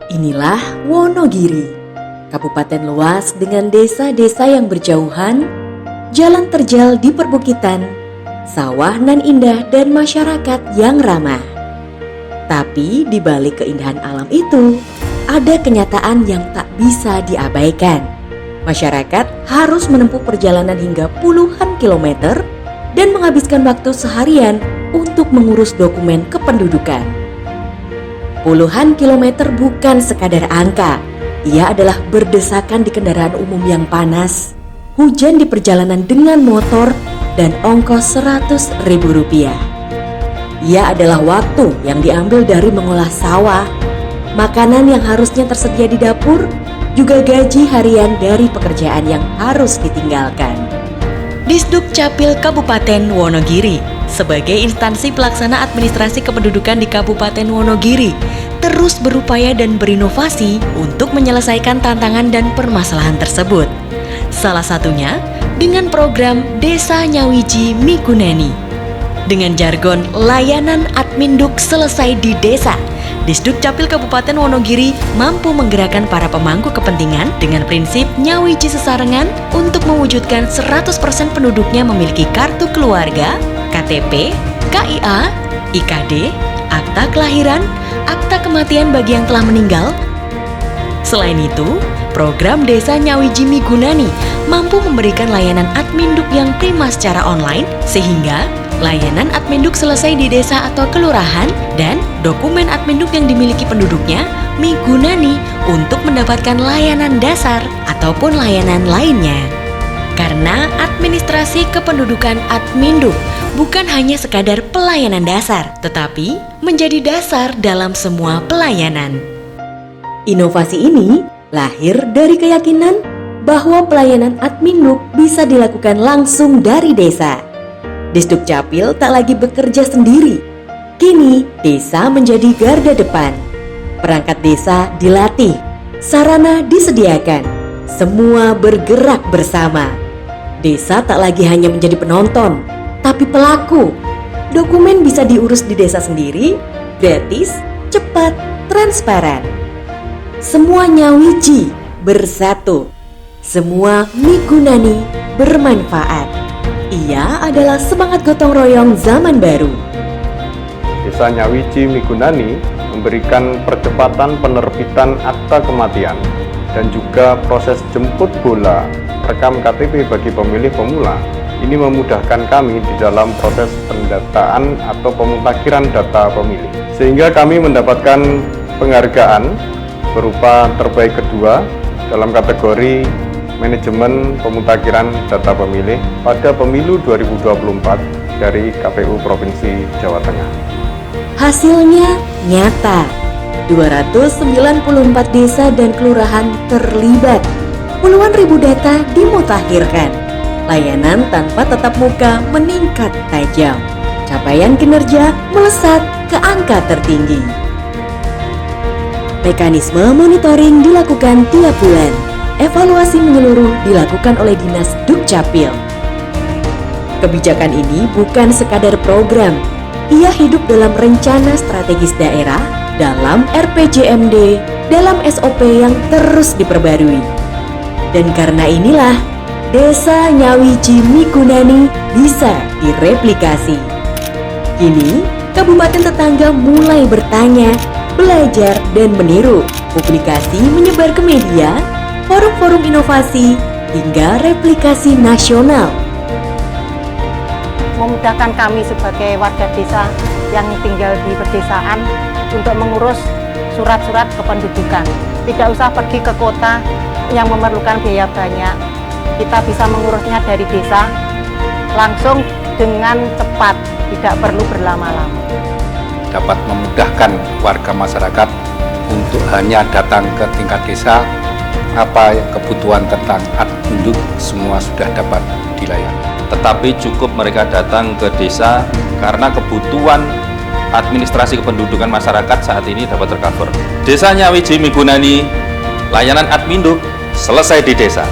Inilah Wonogiri, kabupaten luas dengan desa-desa yang berjauhan, jalan terjal di perbukitan, sawah nan indah dan masyarakat yang ramah. Tapi di balik keindahan alam itu, ada kenyataan yang tak bisa diabaikan. Masyarakat harus menempuh perjalanan hingga puluhan kilometer dan menghabiskan waktu seharian untuk mengurus dokumen kependudukan. Puluhan kilometer bukan sekadar angka, ia adalah berdesakan di kendaraan umum yang panas, hujan di perjalanan dengan motor, dan ongkos Rp100.000. Ia adalah waktu yang diambil dari mengolah sawah, makanan yang harusnya tersedia di dapur, juga gaji harian dari pekerjaan yang harus ditinggalkan. Disduk Capil Kabupaten Wonogiri sebagai instansi pelaksana administrasi kependudukan di Kabupaten Wonogiri terus berupaya dan berinovasi untuk menyelesaikan tantangan dan permasalahan tersebut. Salah satunya dengan program Desa Nyawiji Migunani. Dengan jargon layanan Adminduk selesai di desa, Disduk Capil Kabupaten Wonogiri mampu menggerakkan para pemangku kepentingan dengan prinsip nyawiji sesarengan untuk mewujudkan 100% penduduknya memiliki kartu keluarga, KTP, KIA, IKD, akta kelahiran, akta kematian bagi yang telah meninggal. Selain itu, program Desa Nyawiji Migunani mampu memberikan layanan Adminduk yang prima secara online sehingga layanan Adminduk selesai di desa atau kelurahan dan dokumen Adminduk yang dimiliki penduduknya migunani untuk mendapatkan layanan dasar ataupun layanan lainnya. Karena administrasi kependudukan Adminduk bukan hanya sekadar pelayanan dasar, tetapi menjadi dasar dalam semua pelayanan. Inovasi ini lahir dari keyakinan bahwa pelayanan Adminduk bisa dilakukan langsung dari desa. Disduk Capil tak lagi bekerja sendiri. Kini desa menjadi garda depan. Perangkat desa dilatih, sarana disediakan, semua bergerak bersama. Desa tak lagi hanya menjadi penonton, tapi pelaku. Dokumen bisa diurus di desa sendiri, gratis, cepat, transparan. Semua nyawiji bersatu, semua migunani bermanfaat. Ia adalah semangat gotong royong zaman baru. Desa Nyawiji Migunani memberikan percepatan penerbitan akta kematian dan juga proses jemput bola rekam KTP bagi pemilih pemula. Ini memudahkan kami di dalam proses pendataan atau pemutakhiran data pemilih. Sehingga kami mendapatkan penghargaan berupa terbaik kedua dalam kategori manajemen pemutakhiran data pemilih pada pemilu 2024 dari KPU Provinsi Jawa Tengah. Hasilnya nyata, 294 desa dan kelurahan terlibat, puluhan ribu data dimutakhirkan, layanan tanpa tatap muka meningkat tajam, capaian kinerja melesat ke angka tertinggi. Mekanisme monitoring dilakukan tiap bulan. Evaluasi menyeluruh dilakukan oleh Dinas Dukcapil. Kebijakan ini bukan sekadar program, ia hidup dalam rencana strategis daerah, dalam RPJMD, dalam SOP yang terus diperbarui. Dan karena inilah, Desa Nyawiji Migunani bisa direplikasi. Kini, kabupaten tetangga mulai bertanya, belajar, dan meniru. Publikasi menyebar ke media, forum-forum inovasi, hingga replikasi nasional. Memudahkan kami sebagai warga desa yang tinggal di pedesaan untuk mengurus surat-surat kependudukan. Tidak usah pergi ke kota yang memerlukan biaya banyak. Kita bisa mengurusnya dari desa langsung dengan cepat, tidak perlu berlama-lama. Dapat memudahkan warga masyarakat untuk hanya datang ke tingkat desa, apa kebutuhan tentang Adminduk semua sudah dapat dilayani. Tetapi cukup mereka datang ke desa karena kebutuhan administrasi kependudukan masyarakat saat ini dapat tercover. Desa Nyawiji Migunani, layanan Adminduk selesai di desa.